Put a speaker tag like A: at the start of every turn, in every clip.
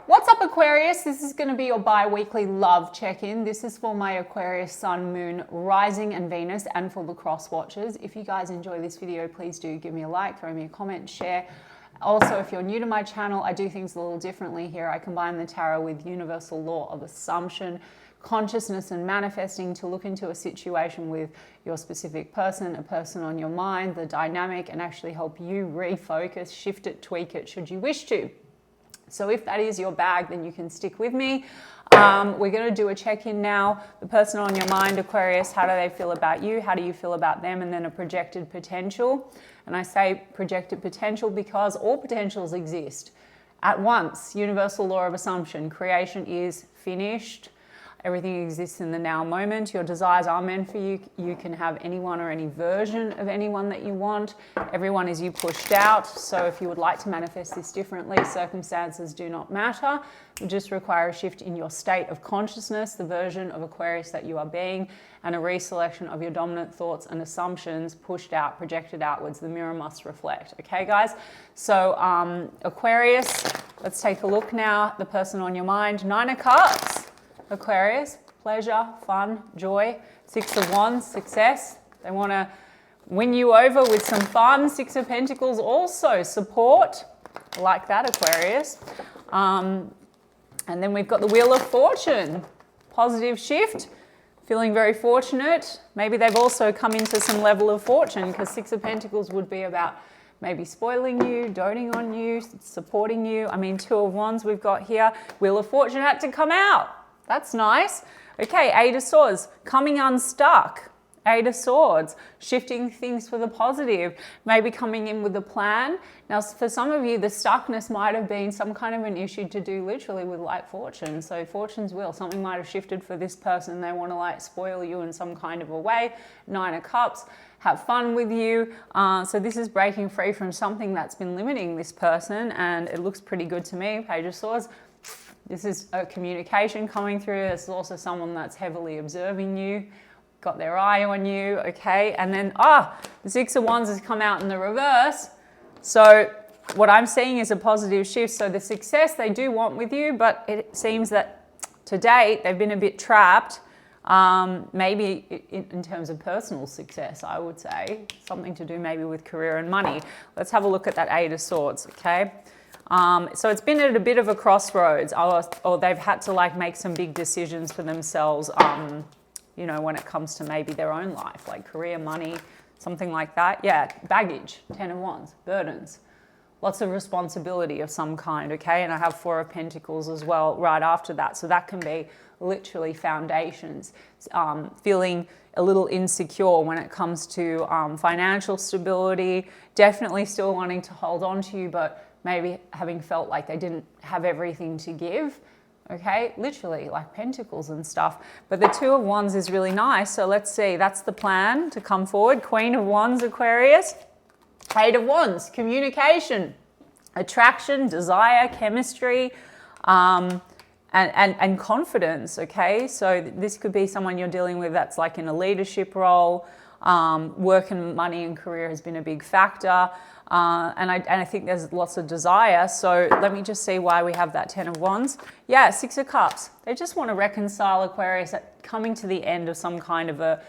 A: What's up, Aquarius? This is going to be your bi-weekly love check-in. This is for my Aquarius Sun, Moon, Rising and Venus, and for the cross watchers. If you guys enjoy this video, please do give me a like, throw me a comment, share. Also, if you're new to my channel, I do things a little differently here. I combine the tarot with universal law of assumption, consciousness and manifesting to look into a situation with your specific person, a person on your mind, the dynamic, and actually help you refocus, shift it, tweak it should you wish to. So if that is your bag, then you can stick with me. We're going to do a check-in now. The person on your mind, Aquarius, how do they feel about you? How do you feel about them? And then a projected potential. And I say projected potential because all potentials exist at once. Universal law of assumption. Creation is finished. Everything exists in the now moment. Your desires are meant for you. You can have anyone or any version of anyone that you want. Everyone is you pushed out. So if you would like to manifest this differently, circumstances do not matter. You just require a shift in your state of consciousness, the version of Aquarius that you are being, and a reselection of your dominant thoughts and assumptions pushed out, projected outwards. The mirror must reflect. Okay, guys? So Aquarius, let's take a look now. The person on your mind, 9 of Cups. Aquarius, pleasure, fun, joy. 6 of Wands, success. They want to win you over with some fun. 6 of Pentacles, also support. I like that, Aquarius. And then we've got the Wheel of Fortune. Positive shift, feeling very fortunate. Maybe they've also come into some level of fortune because 6 of Pentacles would be about maybe spoiling you, doting on you, supporting you. I mean, 2 of Wands we've got here. Wheel of Fortune had to come out. That's nice. Okay, 8 of Swords, coming unstuck. 8 of Swords, shifting things for the positive, maybe coming in with a plan. Now, for some of you, the stuckness might have been some kind of an issue to do literally with like fortune. So fortune's wheel, something might have shifted for this person. They want to like spoil you in some kind of a way. 9 of Cups, have fun with you. So this is breaking free from something that's been limiting this person, and it looks pretty good to me. Page of Swords. This is a communication coming through. This is also someone that's heavily observing you, got their eye on you, okay? And then, the 6 of Wands has come out in the reverse. So what I'm seeing is a positive shift. So the success they do want with you, but it seems that to date they've been a bit trapped, maybe in terms of personal success, I would say. Something to do maybe with career and money. Let's have a look at that 8 of Swords, okay? So it's been at a bit of a crossroads, or they've had to like make some big decisions for themselves, you know, when it comes to maybe their own life, like career, money, something like that. Yeah, baggage, 10 of Wands, burdens, lots of responsibility of some kind, okay? And I have 4 of Pentacles as well right after that. So that can be literally foundations, feeling a little insecure when it comes to financial stability, definitely still wanting to hold on to you, but maybe having felt like they didn't have everything to give, okay? Literally, like Pentacles and stuff. But the 2 of Wands is really nice. So let's see, that's the plan to come forward. Queen of Wands, Aquarius. 8 of Wands, communication, attraction, desire, chemistry, and confidence, okay? So this could be someone you're dealing with that's like in a leadership role. Work and money and career has been a big factor. And I think there's lots of desire. So let me just see why we have that 10 of Wands. Yeah, 6 of Cups. They just want to reconcile, Aquarius, at coming to the end of some kind of a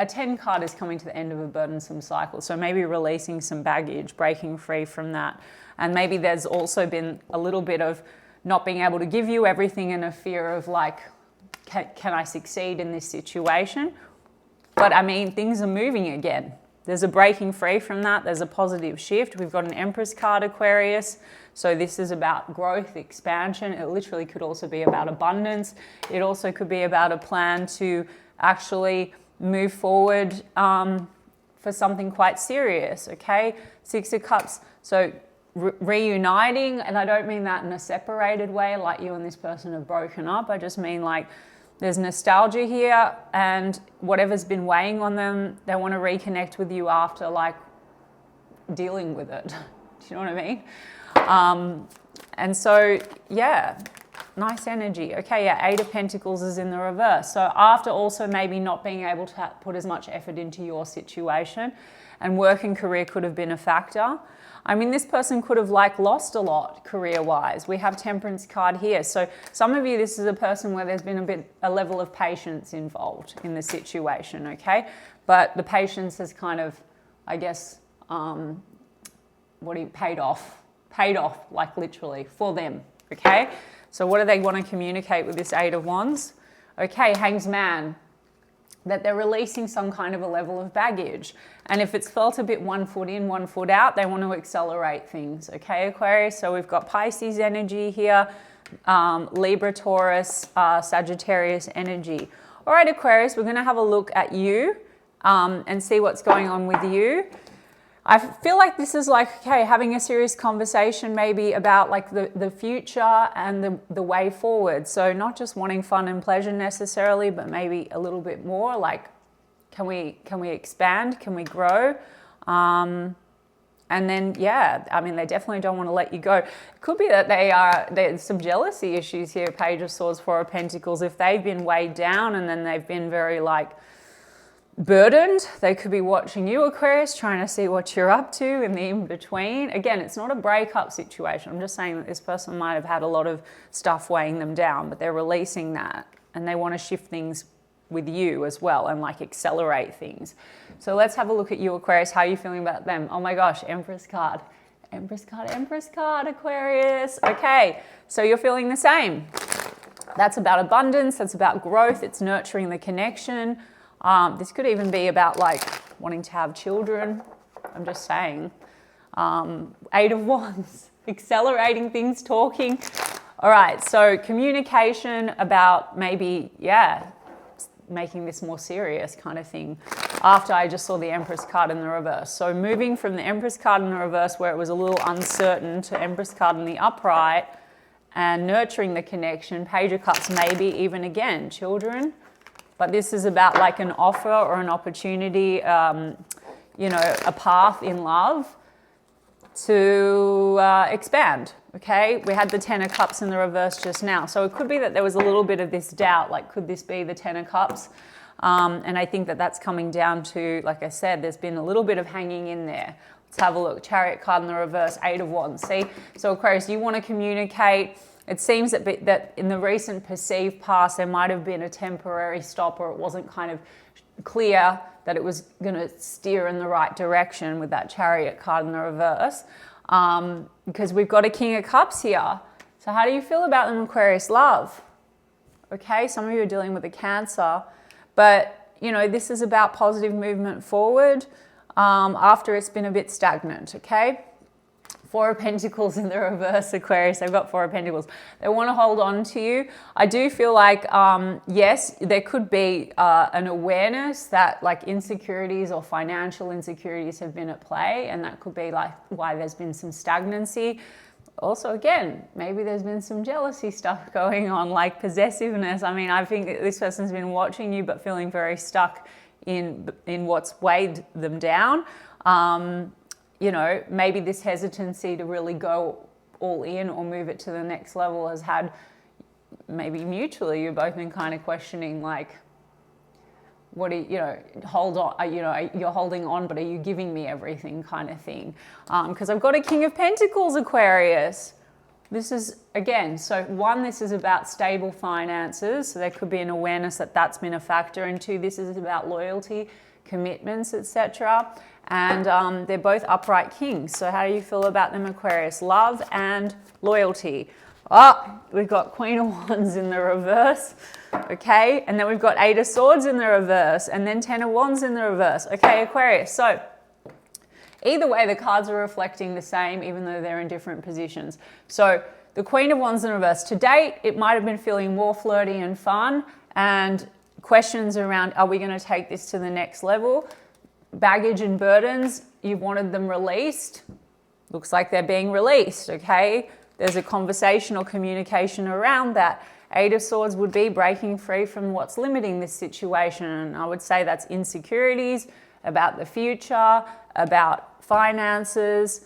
A: 10 card is coming to the end of a burdensome cycle. So maybe releasing some baggage, breaking free from that. And maybe there's also been a little bit of not being able to give you everything and a fear of like, can I succeed in this situation? But I mean, things are moving again. There's a breaking free from that. There's a positive shift. We've got an Empress card, Aquarius. So this is about growth, expansion. It literally could also be about abundance. It also could be about a plan to actually move forward for something quite serious, okay? 6 of Cups. So reuniting, and I don't mean that in a separated way, like you and this person have broken up. I just mean like, there's nostalgia here, and whatever's been weighing on them, they want to reconnect with you after like dealing with it. Do you know what I mean? And so, yeah, nice energy. Okay, yeah, 8 of Pentacles is in the reverse. So after also maybe not being able to put as much effort into your situation, and work and career could have been a factor. I mean, this person could have like lost a lot career-wise. We have Temperance card here. So some of you, this is a person where there's been a level of patience involved in the situation, okay? But the patience has kind of, I guess, paid off, like literally for them, okay? So what do they want to communicate with this Eight of Wands? Okay, Hanged Man, that they're releasing some kind of a level of baggage. And if it's felt a bit 1 foot in, 1 foot out, they want to accelerate things, okay, Aquarius? So we've got Pisces energy here, Libra, Taurus, Sagittarius energy. All right, Aquarius, we're going to have a look at you and see what's going on with you. I feel like this is like, okay, having a serious conversation maybe about like the future and the way forward. So not just wanting fun and pleasure necessarily, but maybe a little bit more like, can we expand? Can we grow? And then, yeah, I mean, they definitely don't want to let you go. It could be that there's some jealousy issues here, Page of Swords, Four of Pentacles. If they've been weighed down and then they've been very like, burdened, they could be watching you, Aquarius, trying to see what you're up to in the in-between. Again, it's not a breakup situation. I'm just saying that this person might have had a lot of stuff weighing them down, but they're releasing that and they want to shift things with you as well and like accelerate things. So let's have a look at you, Aquarius. How are you feeling about them? Oh my gosh, Empress card. Empress card, Empress card, Aquarius. Okay, so you're feeling the same. That's about abundance. That's about growth. It's nurturing the connection. This could even be about like wanting to have children. I'm just saying. Eight of Wands, accelerating things, talking. All right, so communication about maybe, yeah, making this more serious kind of thing after I just saw the Empress card in the reverse. So moving from the Empress card in the reverse where it was a little uncertain to Empress card in the upright and nurturing the connection. Page of Cups, maybe even again, children. But this is about like an offer or an opportunity, you know, a path in love to expand, okay? We had the Ten of Cups in the reverse just now. So it could be that there was a little bit of this doubt, like could this be the Ten of Cups? And I think that that's coming down to, like I said, there's been a little bit of hanging in there. Let's have a look. Chariot card in the reverse, Eight of Wands. See? So Aquarius, you want to communicate. It seems that in the recent perceived past, there might have been a temporary stop or it wasn't kind of clear that it was going to steer in the right direction with that Chariot card in the reverse. Because we've got a King of Cups here. So how do you feel about them, Aquarius? Love. Okay, some of you are dealing with a Cancer. But, you know, this is about positive movement forward after it's been a bit stagnant, okay? Four of Pentacles in the reverse, Aquarius. They've got Four of Pentacles. They want to hold on to you. I do feel like, yes, there could be an awareness that like insecurities or financial insecurities have been at play. And that could be like why there's been some stagnancy. Also, again, maybe there's been some jealousy stuff going on, like possessiveness. I mean, I think this person's been watching you but feeling very stuck in what's weighed them down. You know, maybe this hesitancy to really go all in or move it to the next level has had, maybe mutually, you've both been kind of questioning, like, what do you know, hold on, you know, you're holding on, but are you giving me everything kind of thing? Because I've got a King of Pentacles, Aquarius. This is, again, so one, this is about stable finances. So there could be an awareness that that's been a factor. And two, this is about loyalty, commitments, etc. And they're both upright kings. So how do you feel about them, Aquarius? Love and loyalty. Oh, we've got Queen of Wands in the reverse. Okay, and then we've got Eight of Swords in the reverse, and then Ten of Wands in the reverse. Okay, Aquarius. So either way, the cards are reflecting the same, even though they're in different positions. So the Queen of Wands in reverse. To date, it might have been feeling more flirty and fun, and questions around, are we going to take this to the next level? Baggage and burdens, you wanted them released. Looks like they're being released, okay? There's a conversation or communication around that. Eight of Swords would be breaking free from what's limiting this situation. And I would say that's insecurities about the future, about finances,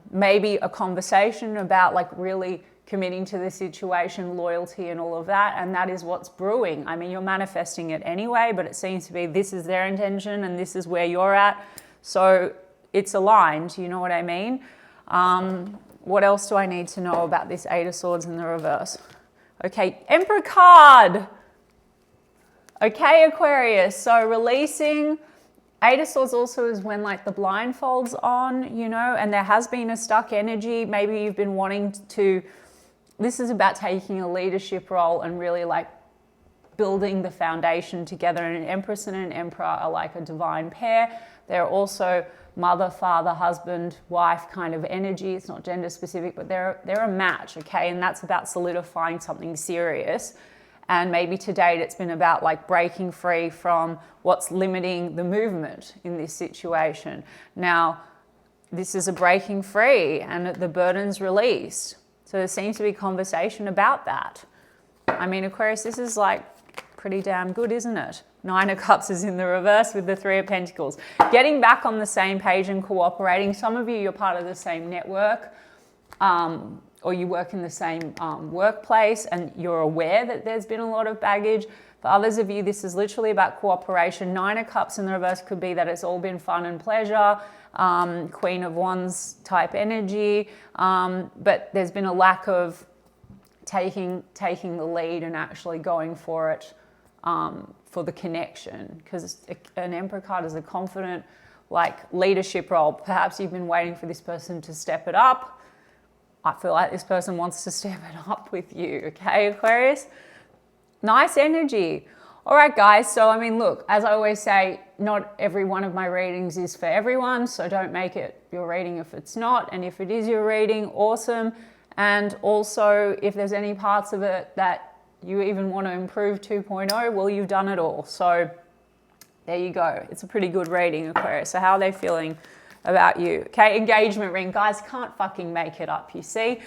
A: maybe a conversation about like really committing to the situation, loyalty and all of that. And that is what's brewing. I mean, you're manifesting it anyway, but it seems to be this is their intention and this is where you're at. So it's aligned, you know what I mean? What else do I need to know about this Eight of Swords in the reverse? Okay, Emperor card. Okay, Aquarius, so releasing. Eight of Swords also is when like the blindfold's on, you know, and there has been a stuck energy. Maybe you've been wanting to, this is about taking a leadership role and really like building the foundation together. And an Empress and an Emperor are like a divine pair. They're also mother, father, husband, wife kind of energy. It's not gender specific, but they're a match, okay? And that's about solidifying something serious. And maybe to date, it's been about like breaking free from what's limiting the movement in this situation. Now, this is a breaking free and the burden's released. So there seems to be conversation about that. I mean, Aquarius, this is like pretty damn good, isn't it? Nine of Cups is in the reverse with the Three of Pentacles. Getting back on the same page and cooperating. Some of you, you're part of the same network. Or you work in the same workplace and you're aware that there's been a lot of baggage. For others of you, this is literally about cooperation. Nine of Cups in the reverse could be that it's all been fun and pleasure, Queen of Wands type energy, but there's been a lack of taking the lead and actually going for it, for the connection, because an Emperor card is a confident like leadership role. Perhaps you've been waiting for this person to step it up. I feel like this person wants to step it up with you, okay, Aquarius? Nice energy. All right, guys, so I mean, look, as I always say, not every one of my readings is for everyone, so don't make it your reading if it's not, and if it is your reading, awesome. And also, if there's any parts of it that you even want to improve 2.0, well, you've done it all. So there you go. It's a pretty good reading, Aquarius. So how are they feeling about you? Okay, engagement ring. Guys, can't fucking make it up, you see.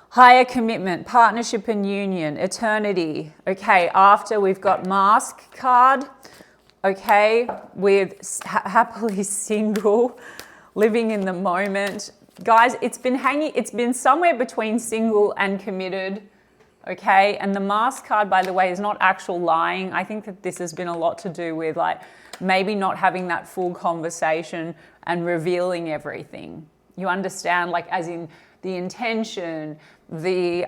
A: Higher commitment, partnership and union, eternity. Okay, after we've got Mask card. Okay, with happily single, living in the moment. Guys, it's been somewhere between single and committed. Okay, and the Mask card, by the way, is not actual lying. I think that this has been a lot to do with like maybe not having that full conversation and revealing everything. You understand, like as in the intention, the,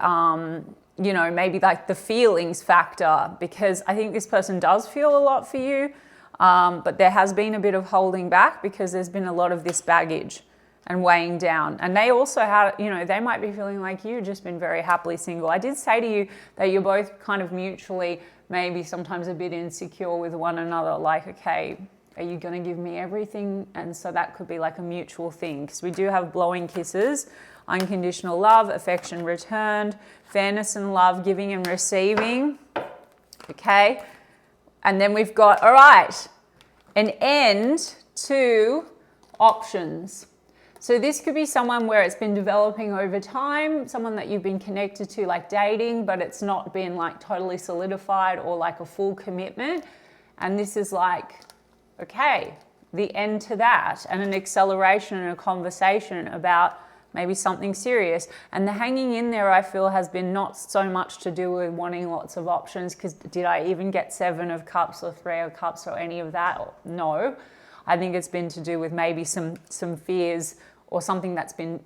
A: you know, maybe like the feelings factor, because I think this person does feel a lot for you, but there has been a bit of holding back because there's been a lot of this baggage and weighing down. And they also have, you know, they might be feeling like you've just been very happily single. I did say to you that you're both kind of mutually maybe sometimes a bit insecure with one another, like, okay, are you going to give me everything? And so that could be like a mutual thing, because we do have blowing kisses, unconditional love, affection returned, fairness and love, giving and receiving. Okay. And then we've got, all right, an end to options. So this could be someone where it's been developing over time, someone that you've been connected to, like dating, but it's not been like totally solidified or like a full commitment. And this is like, okay, the end to that, and an acceleration and a conversation about maybe something serious. And the hanging in there, I feel, has been not so much to do with wanting lots of options, because did I even get Seven of Cups or Three of Cups or any of that? No. I think it's been to do with maybe some fears or something that's been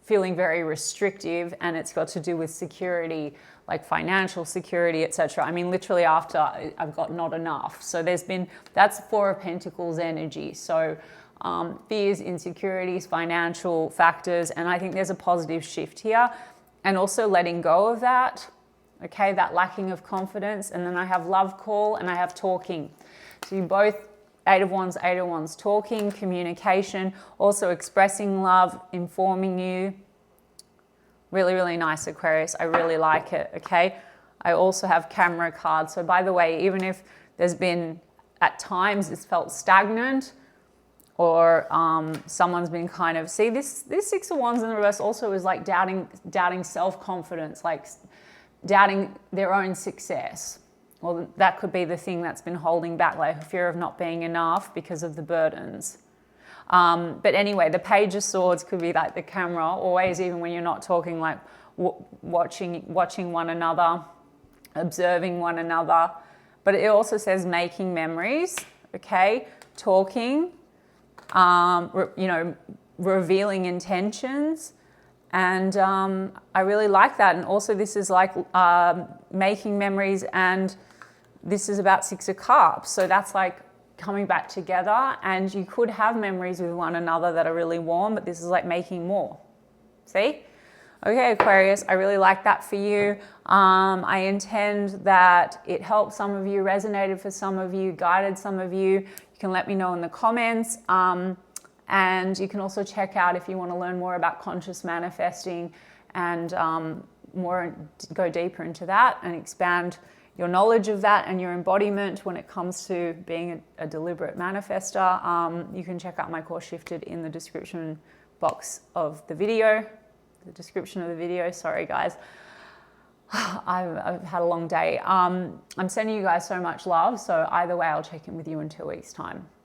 A: feeling very restrictive, and it's got to do with security, like financial security, etc. I mean, literally after I've got not enough. So there's been, that's Four of Pentacles energy. So fears, insecurities, financial factors, and I think there's a positive shift here, and also letting go of that, okay, that lacking of confidence. And then I have love call and I have talking. So you both, Eight of Wands, talking, communication, also expressing love, informing you. Really, really nice, Aquarius. I really like it, okay? I also have Camera card. So by the way, even if there's been, at times it's felt stagnant, or someone's been kind of, see this Six of Wands in the reverse also is like doubting self-confidence, like doubting their own success. Well, that could be the thing that's been holding back, like fear of not being enough because of the burdens. But anyway, the Page of Swords could be like the camera, always, even when you're not talking, like watching one another, observing one another. But it also says making memories, okay, talking, revealing intentions. And I really like that. And also this is like making memories, and this is about 6 of Cups. So that's like coming back together, and you could have memories with one another that are really warm, but this is like making more. See? Okay, Aquarius, I really like that for you. I intend that it helped some of you, resonated for some of you, guided some of you. You can let me know in the comments. And you can also check out if you want to learn more about conscious manifesting and go deeper into that and expand your knowledge of that and your embodiment when it comes to being a deliberate manifestor. You can check out my course Shifted in the description box of the video. Sorry guys, I've had a long day. I'm sending you guys so much love. So either way, I'll check in with you in 2 weeks' time.